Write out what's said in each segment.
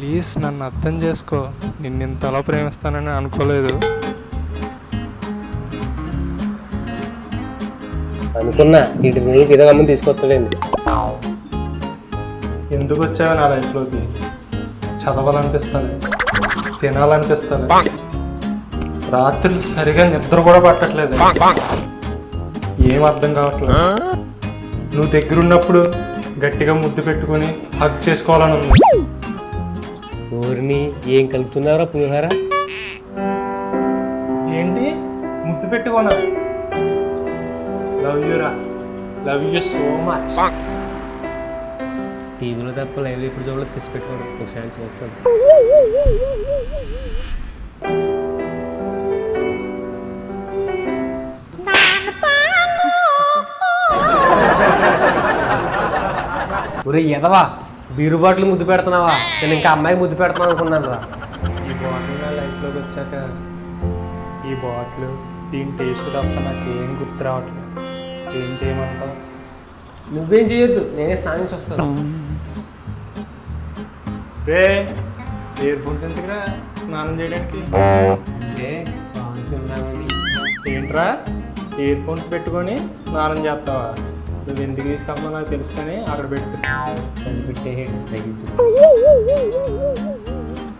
Please నన్ను అర్థం చేసుకో. నిన్ను ఇంతలా ప్రేమిస్తానని అనుకోలేదు. అనుకున్నా వీటి గురించి ఏదో అమ్మని తీసుకొస్తాడండి. ఎందుకు వచ్చావు నా లైఫ్లోకి? చదవాలనిపిస్తాను, తినాలనిపిస్తాను, రాత్రులు సరిగా నిద్ర కూడా పట్టట్లేదు. ఏం అర్థం కావట్లేదు. నువ్వు దగ్గరున్నప్పుడు గట్టిగా ముద్దు పెట్టుకొని హగ్ చేసుకోవాలని ఉంది. ఊరిని ఏం కలుపుతున్నారా పులిహారా? ఏంటి ముద్దు పెట్టుకోనా? లవ్ యూ రా, లవ్ యూ సో మచ్. టీవీలో తప్ప లైవ్ ఇప్పుడు చూడలేదు, తీసి పెట్టుకోండి ఒకసారి చూస్తాను. ఒరే ఎదవా, బీరు బాటిల్ ముద్దు పెడుతున్నావా? నేను ఇంకా అమ్మాయికి ముద్దు పెడతాను అనుకున్నాను రా. ఈ బాటిల్ నా లైఫ్లోకి వచ్చాక ఈ బాటిల్ దీని టేస్ట్ తప్ప నాకేం గుర్తు రావట్లేదు. ఏం చేయమంటావు? నువ్వేం చేయొద్దు, నేనే స్నానం చేసి వస్తాను. రే ఇయర్ ఫోన్స్ ఎందుకురా స్నానం చేయడానికి? ఏంట్రా ఇయర్ ఫోన్స్ పెట్టుకొని స్నానం చేస్తావా? నువ్వు ఎందుకు తీసుకెళ్తావు నాకు తెలుసు, కానీ అక్కడ పెట్టే.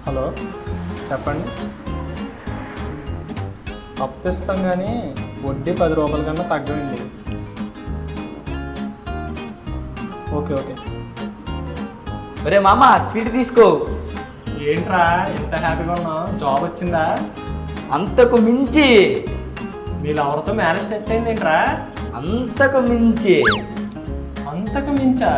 హలో చెప్పండి. అప్పిస్తాం కానీ వడ్డీ 10 రూపాయల కన్నా తగ్గండి. Okay okay. ఒరే మామ స్వీట్ తీసుకో. ఏంట్రా ఎంత హ్యాపీగా ఉన్నావు? జాబ్ వచ్చిందా? అంతకు మించి. వీళ్ళు ఎవరితో మ్యారేజ్ సెట్ అయింది ఏంట్రా? అంతకు మించి. అంతకు మించా?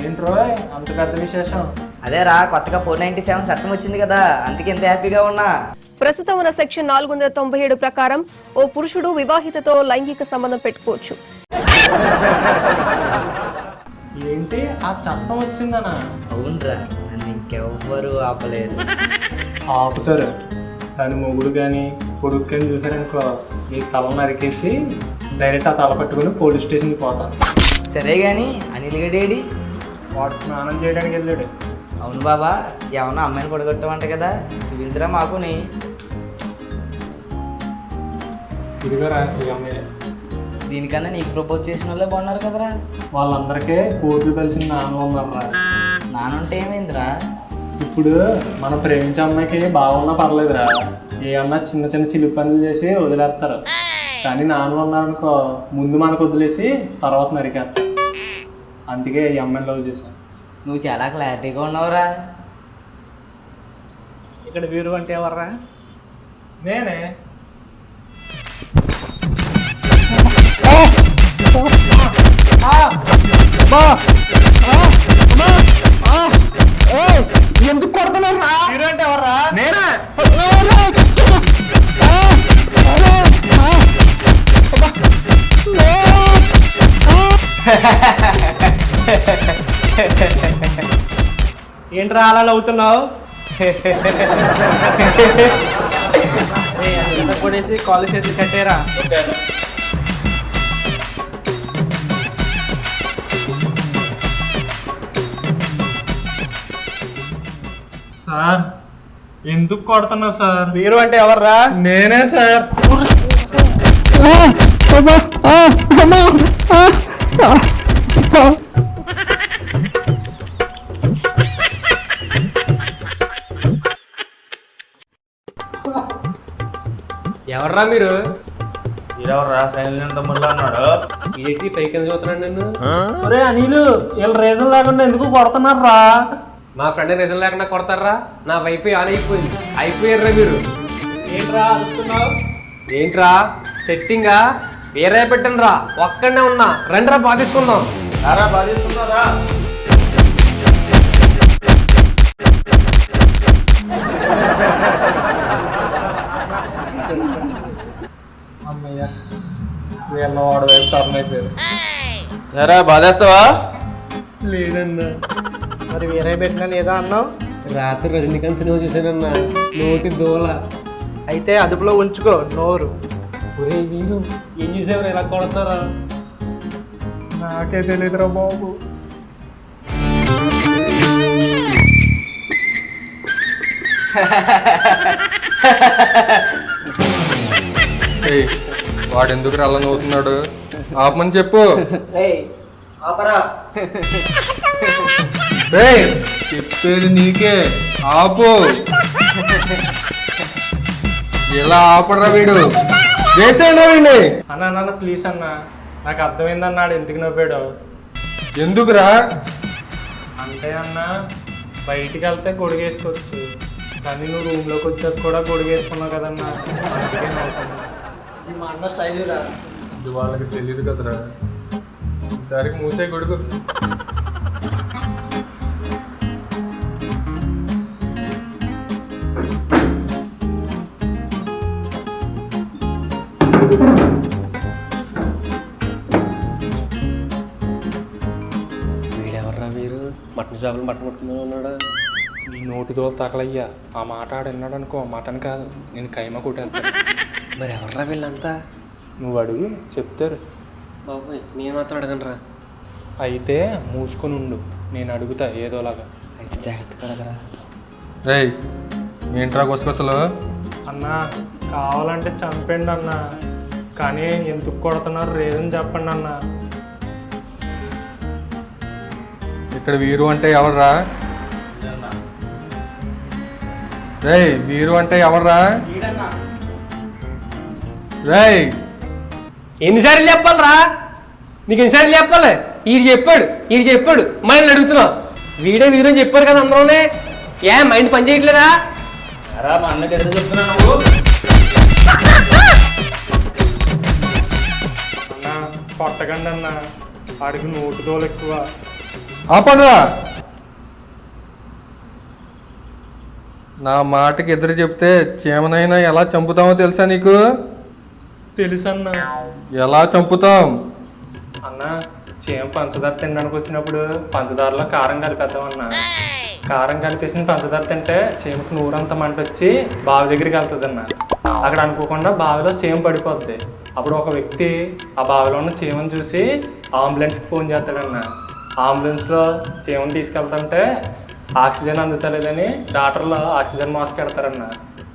ఏంట్రో అంత పెద్ద విశేషం? అదేరా కొత్తగా 497 చట్టం వచ్చింది కదా, అందుకే ఎంత హ్యాపీగా ఉన్నా. ప్రస్తుతం ఉన్న సెక్షన్ 497 ప్రకారం ఓ పురుషుడు వివాహితతో లైంగిక సంబంధం పెట్టుకోవచ్చు. ఏంటి ఆ చట్టం వచ్చిందనా? అవునరా, నన్ను ఇంకెవ్వరు ఆపలేరు. ఆపుతారు. దాని మొగుడు కానీ కొడుకు కానీ చూసారనుకో, ఈ తల నరికేసి డైరెక్ట్ ఆ తల పట్టుకుని పోలీస్ స్టేషన్కి పోతాను. సరే గాని అనిల్ గడేడి? వాడు స్నానం చేయడానికి వెళ్ళాడు. అవును బాబా, ఏమన్నా అమ్మాయిని కొడగొట్టమంట కదా, చూపించరా మాకుని. ఇదిగోరా ఈ అమ్మాయి. దీనికన్నా నీకు ప్రపోజ్ చేసిన వాళ్ళే బాగున్నారు కదరా. వాళ్ళందరికీ కోర్టు కలిసిన నాన్న ఉన్నారా? నానంటే ఏమైందిరా? ఇప్పుడు మనం ప్రేమించే అమ్మాయికి బాగున్నా పర్లేదురా, ఏమన్నా చిన్న చిన్న చిలిపి పనులు చేసి వదిలేస్తారు. కానీ నాన్న ఉన్నారనుకో, ముందు మనకు వదిలేసి తర్వాత నరికేస్తారు. అందుకే ఈ అమ్మాయిని లవ్ చేశాను. నువ్వు చాలా క్లారిటీగా ఉన్నావురా. ఇక్కడ వీరు అంటే ఎవర్రా? నేనే. ఎందుకు కొడుతున్నారు? వీరు అంటే ఎవర్రా? నేనే. ఏంట్రా అలా నవ్వుతున్నావు? కొడేసి కాలేజ్ చేతులు కట్టేరా. సార్ ఎందుకు కొడుతున్నావు సార్? మీరు అంటే ఎవర్రా? నేనే సార్. ఎవర్రా మీరు? మీరెవర్రా? సైలెంట్ తమ్ముడులా అన్నాడు. ఏంటి పైకి చదువుతున్నాడు నన్ను? ఒరే అనిలు, వీళ్ళు రీజన్ లేకుండా ఎందుకు కొడుతున్నారు రా? మా ఫ్రెండ్ రీజన్ లేకుండా కొడతారా? నా వైఫై ఆన్ అయిపోయింది. అయిపోయారా మీరు? ఏంట్రా అరుస్తున్నావు? ఏంట్రా సెట్టింగా? వేరే పెట్టండి రా, ఒక్కడనే ఉన్నా. రండిరా బాధేసుకుందాం. బాధిస్తున్నారా? అమ్మయ్య, వీళ్ళ వాడు వైపు టర్న్ అయిపోయారు. సరే బాధేస్తావా? లేదన్నా. మరి వేరే పెట్టినా లేదా అన్నావు? రాత్రి రజనీకాంత్ సినిమా చూసానన్నా, నోటి దోల. అయితే అదుపులో ఉంచుకో నోరు. ఒరే వీరు, ఏం చేసేవారు ఇలా కొడతారా? నాకే తెలియదురా బాబు. వాడు ఎందుకు అలా నవ్వుతున్నాడు? ఆపమని చెప్పు. చెప్పేది నీకే, ఆపు. ఎలా ఆపడరా వీడు? చేసాడు వీడిని. అన్న ప్లీజ్ అన్న, నాకు అర్థమైందన్నాడు ఎందుకు నవ్వాడు. ఎందుకురా? అంటే అన్న బయటికి వెళ్తే గొడుగేసుకోవచ్చు, కానీ నువ్వు రూమ్లోకి వచ్చాక కూడా గొడుగేసుకున్నావు కదన్నా, అందుకే నవ్వుతున్నా. ఇది వాళ్ళకి తెలియదు కదరా. ఈసారికి మూసే గొడుగు. వీడెవర్రా వీరు? మటన్ షాపులు మటన్ కొట్టుకుని ఉన్నాడు. నీ నోటి తోలు తగలయ్యా, ఆ మాట ఆడన్నాడు అనుకో, మటన్ కాదు నేను కైమా కొట్టేస్తాను. మరి ఎవర్రా వీళ్ళంతా? నువ్వు అడుగు చెప్తారు. బాబోయ్, నేను మాత్రం అడగనరా. అయితే మూసుకొని ఉండు, నేను అడుగుతా ఏదోలాగా. అయితే జాగ్రత్తగా అడగరా. రేయ్, ఏంట్రా గుసగుసలు? అన్నా కావాలంటే చంపండి అన్న, కానీ ఎందుకు కొడుతున్నారు రీజన్ చెప్పండి అన్న. ఇక్కడ వీరు అంటే ఎవర్రా? రేయ్, వీరు అంటే ఎవర్రా? రేయ్, ఎన్నిసార్లు చెప్పాలరా? నీకు ఎన్నిసార్లు చెప్పాలి? ఈడు చెప్పాడు మైండ్ అడుగుతున్నావు. వీడే వీరని చెప్పారు కదా అందరూనే. ఏ మైండ్ పని చేయట్లేదా? మా అన్నకి ఎదురు చెప్తున్నా నువ్వు. అన్న కొట్టకండి అన్న, వాడికి నోటి తోలు ఎక్కువ. ఆపడరా. నా మాటకి ఎదురు చెప్తే చీమనైనా ఎలా చంపుతామో తెలుసా నీకు? తెలుసన్నా. ఎలా చంపుతాం? అన్న చీమ పంచదార తినడానికి వచ్చినప్పుడు పంచదారలో కారం కలిపేద్దామన్నా. కారం కలిపేసిన పంచదార తింటే చీమకు నూరంతా మంట వచ్చి బావి దగ్గరికి వెళ్తుంది అన్న. అక్కడ అనుకోకుండా బావిలో చీమ పడిపోద్ది. అప్పుడు ఒక వ్యక్తి ఆ బావిలో ఉన్న చీమను చూసి అంబులెన్స్కి ఫోన్ చేస్తాడన్న. అంబులెన్స్లో చీమను తీసుకెళ్తుంటే ఆక్సిజన్ అందుతలేదని డాక్టర్లు ఆక్సిజన్ మాస్క్ పెడతారన్న.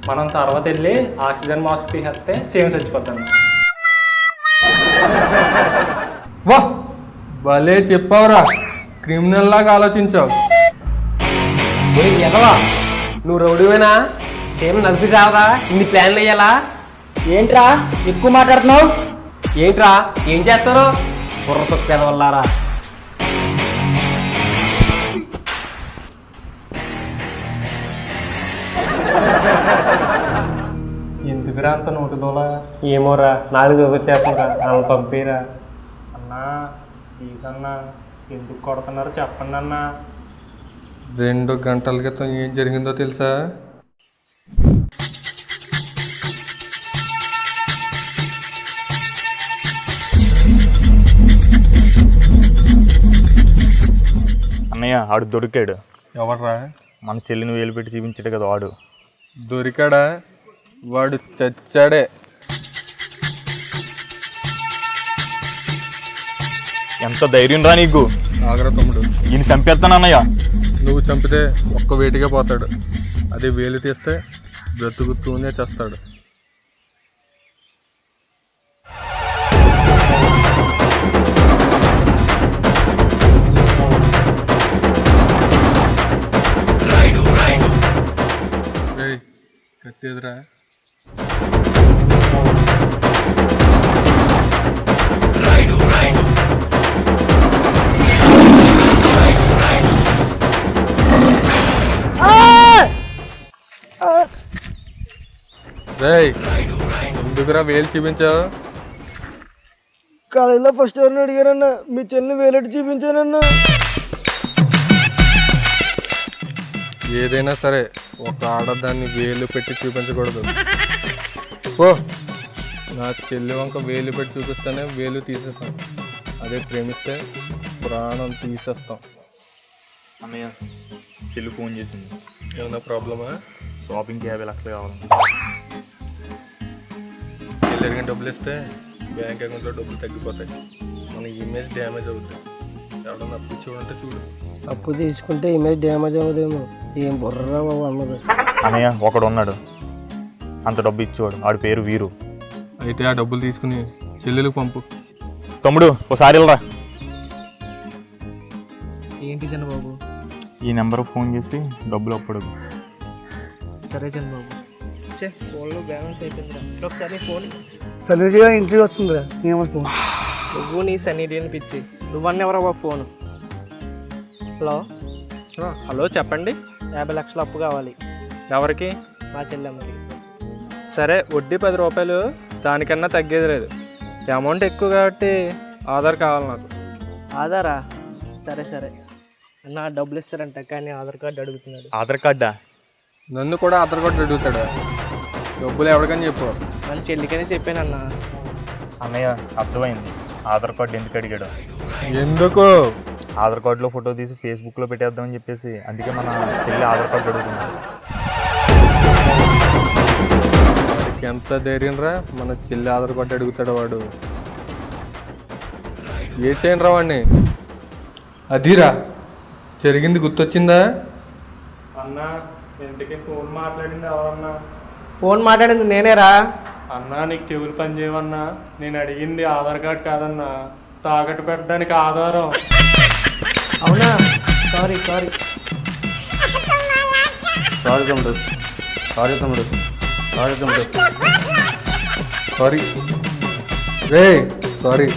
మనం తర్వాత వెళ్ళి ఆక్సిజన్ మాస్క్ తీసేస్తే చీమ చచ్చిపోతాను. వా, భలే చెప్పావురా. క్రిమినల్ లాగా ఆలోచించావు. ఎదవా, నువ్వు రౌడీవేనా? సేమ్ నలిపి సావదా? ఇన్ని ప్లాన్లు వేయాలా? ఏంట్రా ఎక్కువ మాట్లాడుతున్నావు? ఏంట్రా ఏం చేస్తారు? బుర్ర తొక్కేదవల్లారా. ఎందుకురా అంత నోటి దోలా? ఏమోరా, నాలుగు చదువుచ్చేస్తుందా వాళ్ళని పంపిరా. అన్నా ప్లీజ్ అన్నా, ఎందుకు కొడుతున్నారు చెప్పండి అన్నా. 2 గంటల క్రితం ఏం జరిగిందో తెలుసా? అన్నయ్య ఆడు దొరికాడు. ఎవర్రా? మన చెల్లిని వేలు పెట్టి చూపించాడు కదా వాడు. దొరికాడా? వాడు చచ్చాడే. ఎంత ధైర్యం రా నీకు? ఆగరా తమ్ముడు, ఈయన చంపేస్తాను అన్నయ్య. నువ్వు చంపితే ఒక్క వేటిగా పోతాడు, అదే వేలు తీస్తే బ్రతుకుతూనే చేస్తాడు. కత్తేదిరా. రేయ్, ఎందుకురా వేలు చూపించావు? కాలేజీలో ఫస్ట్ ఎవరిని అడిగారన్నా, మీ చెల్లిని వేలెట్టి చూపించానన్నా. ఏదైనా సరే ఒక ఆడదాన్ని వేలు పెట్టి చూపించకూడదు. ఓ, నా చెల్లి వంక వేలు పెట్టి చూపిస్తేనే వేలు తీసేస్తాం, అదే ప్రేమిస్తే ప్రాణం తీసేస్తాం. అన్నయ్య చెల్లి ఫోన్ చేసింది. ఏమన్నా ప్రాబ్లమా? షాపింగ్కి 50 లక్షలు కావాలి. చెల్లి అడిగిన డబ్బులు ఇస్తే బ్యాంక్ అకౌంట్లో డబ్బులు తగ్గిపోతాయి, మన ఇమేజ్ డ్యామేజ్ అవుతుంది. ఎవడన్నా అప్పు చూడంటే చూడు. అప్పు తీసుకుంటే ఇమేజ్ డ్యామేజ్ అవ్వదేమో. ఏం బుర్రా బాబు అన్నది. అన్నయ్య ఒకడు ఉన్నాడు అంత డబ్బు ఇచ్చేవాడు, ఆడి పేరు వీరు. అయితే ఆ డబ్బులు తీసుకుని చెల్లెలకు పంపు. తమ్ముడు ఒకసారి వెళ్ళరా. ఏంటి చిన్నబాబు? ఈ నెంబర్కి ఫోన్ చేసి డబ్బులు అప్పుడు. సరే చిన్నబాబు. ఫోన్లో బ్యాలెన్స్ అయిపోయిందిరా. ఒకసారి ఫోన్ సరిగా ఇంటికి వస్తుందిరా. ఏమో ఫోన్. నువ్వు నీ సన్నిధిని పిచ్చి నువ్వన్న ఎవరో బాబు ఫోన్. హలో హలో చెప్పండి. 50 లక్షలు అప్పు కావాలి. ఎవరికి? మా చెల్లెమ్మకి. సరే వడ్డీ 10 రూపాయలు, దానికన్నా తగ్గేది లేదు. అమౌంట్ ఎక్కువ కాబట్టి ఆధార్ కావాలి నాకు. ఆధారా? సరే సరే అన్న డబ్బులు ఇస్తారంట, కానీ ఆధార్ కార్డు అడుగుతున్నాడు. ఆధార్ కార్డా? నన్ను కూడా ఆధార్ కార్డు అడుగుతాడు. డబ్బులు ఎవరికని చెప్పు. మన చెల్లికనే చెప్పానన్న. అన్నయ్య అర్థమైంది ఆధార్ కార్డు ఎందుకు అడిగాడు. ఎందుకు? ఆధార్ కార్డులో ఫోటో తీసి ఫేస్బుక్లో పెట్టేద్దామని చెప్పేసి, అందుకే మన చెల్లి ఆధార్ కార్డు అడుగుతున్నాడు. ఎంత ధైర్యం రా, మన చెల్లి ఆధార్ కార్డు అడుగుతాడు వాడు. ఏ చేయండి రా వాడిని. అదిరా జరిగింది గుర్తొచ్చిందా? అన్నా ఇంటికి ఫోన్ మాట్లాడింది ఎవరన్నా? ఫోన్ మాట్లాడింది నేనేరా. అన్నా నీకు చెవులు పని చేయవన్నా. నేను అడిగింది ఆధార్ కార్డు కాదన్నా, తాకట్టు పెట్టడానికి ఆధారం. అవునా? Sorry sorry. సారీ తమ్ముడు, సారీ తమ్ముడు, సారీ తమ్ముడు. సారీ రే, సారీ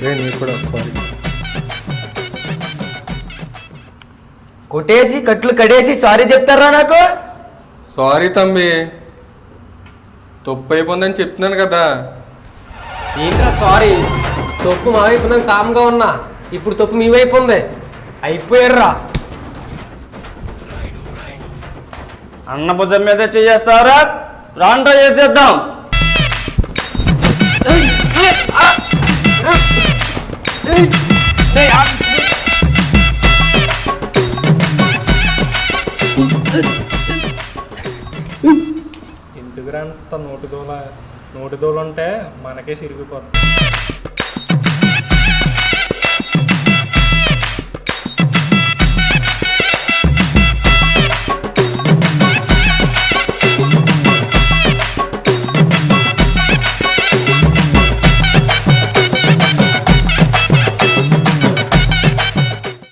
రే, నీకు కూడా సారీ. కొట్టేసి కట్లు కడేసి సారీ చెప్తారా నాకు? సారీ తమ్మి, తప్పు అయిపోయిందని చెప్తున్నాను కదా. ఏంట్రా సారీ? తప్పు మా వైపు నేను కామ్గా ఉన్నా, ఇప్పుడు తప్పు మీ వైపు ఉంది. అయిపోయాడురా. అన్న భుజం మీద చేస్తారా? రాండ్రా చేసేద్దాం. ఎందుకురా అంత నోటి దూల ఉంటే మనకే సిరిగిపోతుంది.